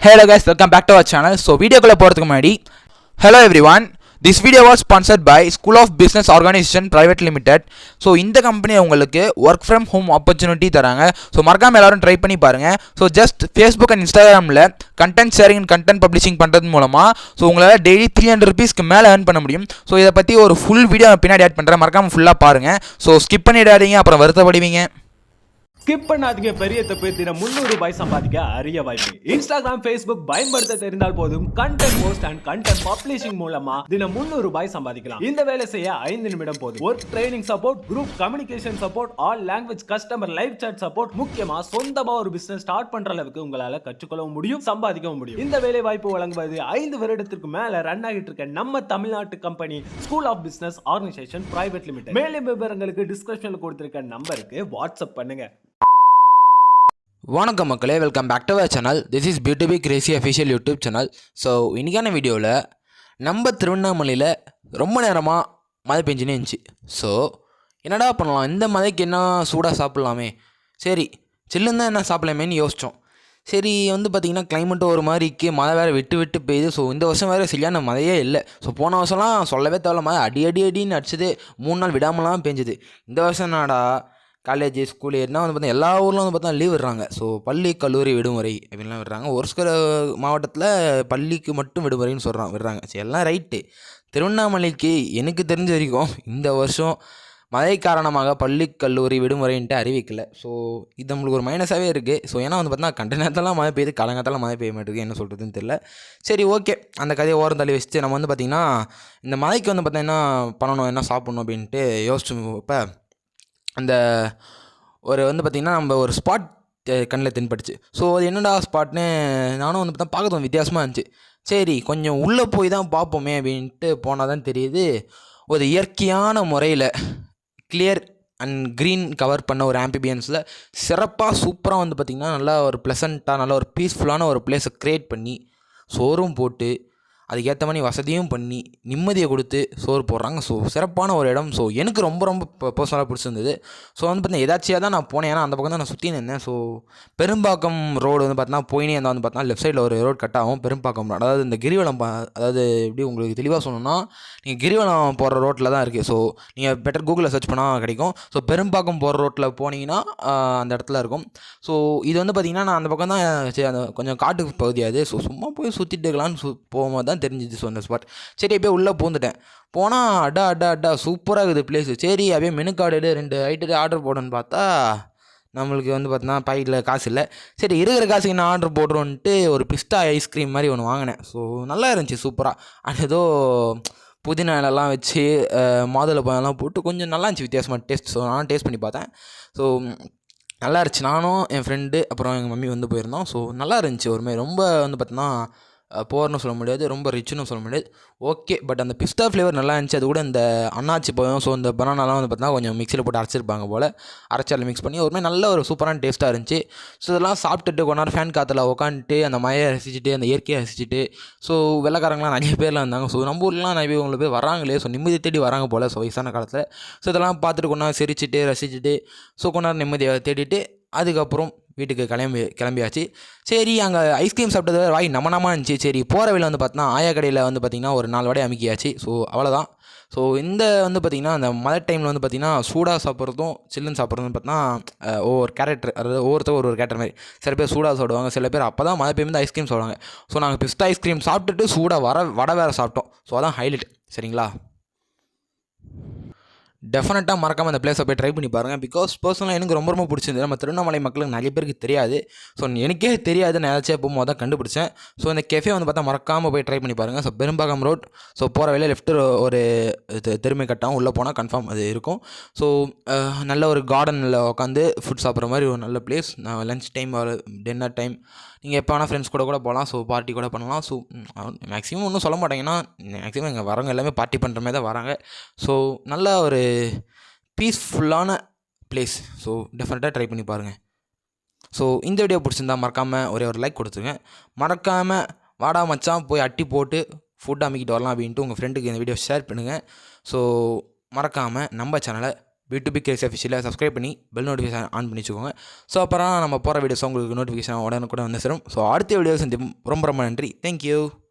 Hello guys, welcome back to our channel. So video குள்ள போறதுக்கு முன்னாடி hello everyone. This video was sponsored by School of Business Organization Private Limited. So இந்த company உங்களுக்கு work from home opportunity தராங்க. So மறக்காம எல்லாரும் try பண்ணி பாருங்க. So just Facebook and Instagramல content sharing and content publishing பண்றது மூலமா so உங்களால டெய்லி 300 ரூபீஸ்க்கு மேல earn பண்ண முடியும். So இத பத்தி ஒரு full வீடியோ பின்னாடி ஆட் பண்றேன். மறக்காம ஃபுல்லா பாருங்க. So skip பண்ணிடாதீங்க, அப்புறம் வருத்தப்படுவீங்க. ஸ்கிப் பண்ணாதீங்க. பெரிய தப்பு. தினம் 300 ரூபாய் சம்பாதிக்க அரிய வாய்ப்பு. இன்ஸ்டாகிராம், ஃபேஸ்புக் பயன்படுத்த தெரிந்தால் போதும் content post and content publishing மூலமா தினம் 300 ரூபாய் சம்பாதிக்கலாம். இந்த வேலை செய்ய 5 நிமிடம் போதும். Work training support, group communication support, all language customer live chat support, முக்கியமா சொந்தமா ஒரு பிசினஸ் ஸ்டார்ட் பண்ற அளவுக்கு உங்களால கற்றுக்கொள்ளவும் முடியும், சம்பாதிக்கவும் முடியும். இந்த வேலை வாய்ப்பு வழங்குவது 5 வருடத்திற்கு மேல ரன் ஆகிட்டு இருக்க நம்ம தமிழ்நாட்டு company school of business organisation private limited. மேலும் விவரங்களுக்கு டிஸ்கிரிப்ஷன்ல கொடுத்திருக்க நம்பருக்கு வாட்ஸ்அப் பண்ணுங்க. வணக்கம் மக்களே, welcome back to our channel. This is beautify crazy official YouTube channel. So இன்றைக்கான வீடியோவில் நம்ம திருவண்ணாமலையில் ரொம்ப நேரமாக மழை பெஞ்சுனே இருந்துச்சு. ஸோ என்னடா பண்ணலாம், இந்த மழைக்கு என்ன சூடாக சாப்பிட்லாமே, சரி சில்லுன்னு தான் என்ன சாப்பிட்லாமேன்னு யோசித்தோம். சரி பார்த்திங்கன்னா கிளைமேட்டும் ஒரு மாதிரிக்கு, மழை வேறு விட்டு விட்டு பெய்யுது. ஸோ இந்த வருஷம் வேறு சரியான மழையே இல்லை. ஸோ போன வருஷம்லாம் சொல்லவே தேவையில்ல, மழை அடின்னு அடிச்சது, 3 நாள் விடாமலாம் பெஞ்சுது. இந்த வருஷம் என்னடா காலேஜ் ஸ்கூலு என்ன பார்த்தா எல்லா ஊரில் பார்த்தா லீவ் விடுறாங்க. ஸோ பள்ளி கல்லூரி விடுமுறை அப்படின்லாம் விடுறாங்க. ஒரு சில மாவட்டத்தில் பள்ளிக்கு மட்டும் விடுமுறைன்னு விடுறாங்க. சரி, எல்லாம் ரைட்டு. திருவண்ணாமலைக்கு எனக்கு தெரிஞ்ச வரைக்கும் இந்த வருஷம் மழை காரணமாக பள்ளி கல்லூரி விடுமுறைன்ட்டு அறிவிக்கலை. ஸோ இது நம்மளுக்கு ஒரு மைனஸாகவே இருக்குது. ஸோ ஏன்னா பார்த்தா கண்ட நேரத்தெல்லாம் மழை பெய்யுது, காலங்காலத்தில் மழை பெய்ய மாட்டேங்குது, என்ன சொல்கிறதுன்னு தெரியல. சரி, ஓகே, அந்த கதையை ஓரம் தள்ளி வச்சுட்டு நம்ம பார்த்திங்கன்னா இந்த மழைக்கு பார்த்தா என்ன பண்ணணும், என்ன சாப்பிட்ணும் அப்படின்ட்டு யோசிச்சு இப்போ அந்த ஒரு பார்த்திங்கன்னா நம்ம ஒரு ஸ்பாட் கண்ணில் தென்பட்டுச்சு. ஸோ அது என்னடா ஸ்பாட்னு நானும் பார்த்தா பார்க்க வித்தியாசமாக இருந்துச்சு. சரி, கொஞ்சம் உள்ளே போய் தான் பார்ப்போமே அப்படின்ட்டு போனால் தான் தெரியுது, ஒரு இயற்கையான முறையில் கிளியர் அண்ட் க்ரீன் கவர் பண்ண ஒரு ஆம்பிபியன்ஸில் சிறப்பாக சூப்பராக பார்த்திங்கன்னா நல்லா ஒரு ப்ளசண்ட்டாக நல்ல ஒரு பீஸ்ஃபுல்லான ஒரு பிளேஸை க்ரியேட் பண்ணி சோறும் போட்டு அதுக்கேற்ற மாதிரி வசதியும் பண்ணி நிம்மதியை கொடுத்து சோறு போடுறாங்க. ஸோ சிறப்பான ஒரு இடம். ஸோ எனக்கு ரொம்ப ரொம்ப பர்சனலாக பிடிச்சிருந்தது. ஸோ பார்த்தீங்கன்னா எதாச்சியாக தான் நான் போனேன், ஏன்னா அந்த பக்கம் தான் நான் சுற்றி இருந்தேன். ஸோ பெரும்பாக்கம் ரோடு பார்த்தீங்கன்னா போயினே இருந்தால் பார்த்தீங்கன்னா லெஃப்ட் சைடில் ஒரு ரோடு கட் ஆகும், பெரும்பாக்கம் ரோடு. அதாவது இந்த கிரிவலம், அதாவது எப்படி உங்களுக்கு தெளிவாக சொல்லணும்னா, நீங்கள் கிரிவலம் போகிற ரோட்டில் தான் இருக்குது. ஸோ நீங்கள் பெட்டர் கூகுளில் சர்ச் பண்ணால் கிடைக்கும். ஸோ பெரும்பாக்கம் போகிற ரோட்டில் போனீங்கன்னா அந்த இடத்துல இருக்கும். ஸோ இது பார்த்திங்கன்னா நான் அந்த பக்கம் தான், சரி அந்த கொஞ்சம் காட்டு பகுதியாது. ஸோ சும்மா போய் சுற்றிட்டு இருக்கலான்னு போகும்போது தான் தெரிஞ்சிச்சு. ஸோ அந்த ஸ்பாட் சரி அப்படியே உள்ளே பூந்துட்டேன். போனால் அடா சூப்பராக இருக்குது பிளேஸு. சரி அப்படியே மெனு கார்டு 2 ஐட்டம் ஆர்டர் போடணுன்னு பார்த்தா நம்மளுக்கு பார்த்தீங்கன்னா பாக்கெட்டில் காசு இல்லை. சரி இருக்கிற காசுக்கு நான் ஆர்டர் போடுறோன்ட்டு ஒரு பிஸ்தா ஐஸ்கிரீம் மாதிரி ஒன்று வாங்கினேன். ஸோ நல்லா இருந்துச்சு, சூப்பராக. அது ஏதோ புதினா இலெல்லாம் வச்சு மாதுளை பழம்லாம் போட்டு கொஞ்சம் நல்லா இருந்துச்சு, வித்தியாசமாக டேஸ்ட். ஸோ நான் டேஸ்ட் பண்ணி பார்த்தேன். ஸோ நல்லா இருந்துச்சு. நானும் என் ஃப்ரெண்டு அப்புறம் எங்கள் மம்மி போயிருந்தோம். ஸோ நல்லா இருந்துச்சு. ஒருமாதிரி ரொம்ப பார்த்தீங்கன்னா போர்னு சொல்ல முடியாது, ரொம்ப ரிச்சுன்னு சொல்ல முடியாது, ஓகே. பட் அந்த பிஸ்தா ஃப்ளேவர் நல்லா இருந்துச்சு. அது கூட இந்த அன்னாச்சி பழம், ஸோ இந்த பனானாலாம் பார்த்தீங்கன்னா கொஞ்சம் மிக்சியில் போட்டு அரைச்சிருப்பாங்க போல், அரைச்சால மிக்ஸ் பண்ணி ஒருமாதிரி நல்ல ஒரு சூப்பரான டேஸ்ட்டாக இருந்துச்சு. ஸோ இதெல்லாம் சாப்பிட்டுட்டு கொஞ்ச நேரம் ஃபேன் காற்றுல உட்காந்துட்டு அந்த மழையை ரசிச்சுட்டு அந்த இயற்கையை ரசிச்சுட்டு, ஸோ வெள்ளைக்காரங்களாம் நிறைய பேர்லாம் இருந்தாங்க. ஸோ நம்ம ஊர்லாம் நிறைய பேர் உங்களுக்கு பேர் வராங்களே, ஸோ நிம்மதி தேடி வராங்க போல், ஸோ வயசான காலத்தில். ஸோ இதெல்லாம் பார்த்துட்டு கொஞ்ச நேரம் சிரிச்சுட்டு ரசிச்சுட்டு, ஸோ கொஞ்ச நேரம் நிம்மதியை தேடிட்டு அதுக்கப்புறம் வீட்டுக்கு கிளம்பியாச்சு. சரி, அங்கே ஐஸ்கிரீம் சாப்பிட்டது வாய் நம்ம இருந்துச்சு. சரி போகிற வழியில் பார்த்தீங்கன்னா ஆயா கடையில் பார்த்திங்கன்னா ஒரு 4 வடை அமுக்கியாச்சு. ஸோ அவ்வளோதான். ஸோ இந்த பார்த்திங்கன்னா அந்த மழை டைமில் பார்த்திங்கன்னா சூடாக சாப்பிட்றதும் சில்லுன்னு சாப்பிட்றதும் பார்த்தீங்கன்னா ஒவ்வொரு கேரக்டர், அதாவது ஒவ்வொருத்தர் ஒரு கேரக்டர் மாதிரி. சில பேர் சூடாக சாப்பிடுவாங்க, சில பேர் அப்போ தான் மழை பெய்யும்போது ஐஸ்கிரீம் சாப்பிடுவாங்க. ஸோ நாங்கள் பிஸ்தா ஐஸ்கிரீம் சாப்பிட்டுட்டு சூடாக வடை வேறு சாப்பிட்டோம். ஸோ அதான் ஹைலைட். சரிங்களா, டெஃபினட்டாக மறக்காமல் அந்த பிளேஸை போய் ட்ரை பண்ணி பாருங்கள். பிகாஸ் பர்சனலாக எனக்கு ரொம்ப ரொம்ப பிடிச்சிருந்தது. நம்ம திருவண்ணாமலை மக்களுக்கு நிறைய பேருக்கு தெரியாது. ஸோ எனக்கே தெரியாது, நான் ஏதாச்சும் போகும்போது தான் கண்டுபிடிச்சேன். ஸோ இந்த கெஃபே பார்த்தா மறக்காமல் போய் ட்ரை பண்ணி பாருங்கள். ஸோ பெரும்பாக்கம் ரோட், ஸோ போகிற வழியில் லெஃப்ட்டு ஒரு திரும்பி கட்டாகும், உள்ளே போனால் கன்ஃபார்ம் அது இருக்கும். ஸோ நல்ல ஒரு கார்டனில் உட்காந்து ஃபுட் சாப்பிட்ற மாதிரி ஒரு நல்ல பிளேஸ். லன்ச் டைம் ஒரு டின்னர் டைம் நீங்கள் எப்போ வேணால் ஃப்ரெண்ட்ஸ் கூட போகலாம். ஸோ பார்ட்டி கூட பண்ணலாம். ஸோ மேக்ஸிமம் ஒன்றும் சொல்ல மாட்டேங்கன்னா மேக்ஸிமம் இங்கே வரவங்க எல்லாமே பார்ட்டி பண்ணுற மாதிரி தான் வராங்க. ஸோ நல்ல ஒரு பீஸ்ஃபுல்லான பிளேஸ். ஸோ டெஃபினட்டாக ட்ரை பண்ணி பாருங்கள். ஸோ இந்த வீடியோ பிடிச்சிருந்தா மறக்காமல் ஒரே ஒரு லைக் கொடுத்துருங்க. மறக்காமல் வாடா மச்சான் போய் அட்டி போட்டு ஃபுட் அமைக்கிட்டு வரலாம் அப்படின்ட்டு உங்கள் ஃப்ரெண்டுக்கு இந்த வீடியோ ஷேர் பண்ணுங்கள். ஸோ மறக்காமல் நம்ம சேனலை B2B கிரேசி அஃபிஷியலை சப்ஸ்கிரைப் பண்ணி பெல் நோட்டிஃபிகேஷன் ஆன் பண்ணி வச்சுக்கோங்க. ஸோ அப்புறம் நம்ம போகிற வீடியோஸ் உங்களுக்கு நோட்டிஃபிகேஷன் உடனே கூட வந்து சேரும். ஸோ அடுத்த வீடியோ சந்திப்போம். ரொம்ப ரொம்ப நன்றி. தேங்க்யூ.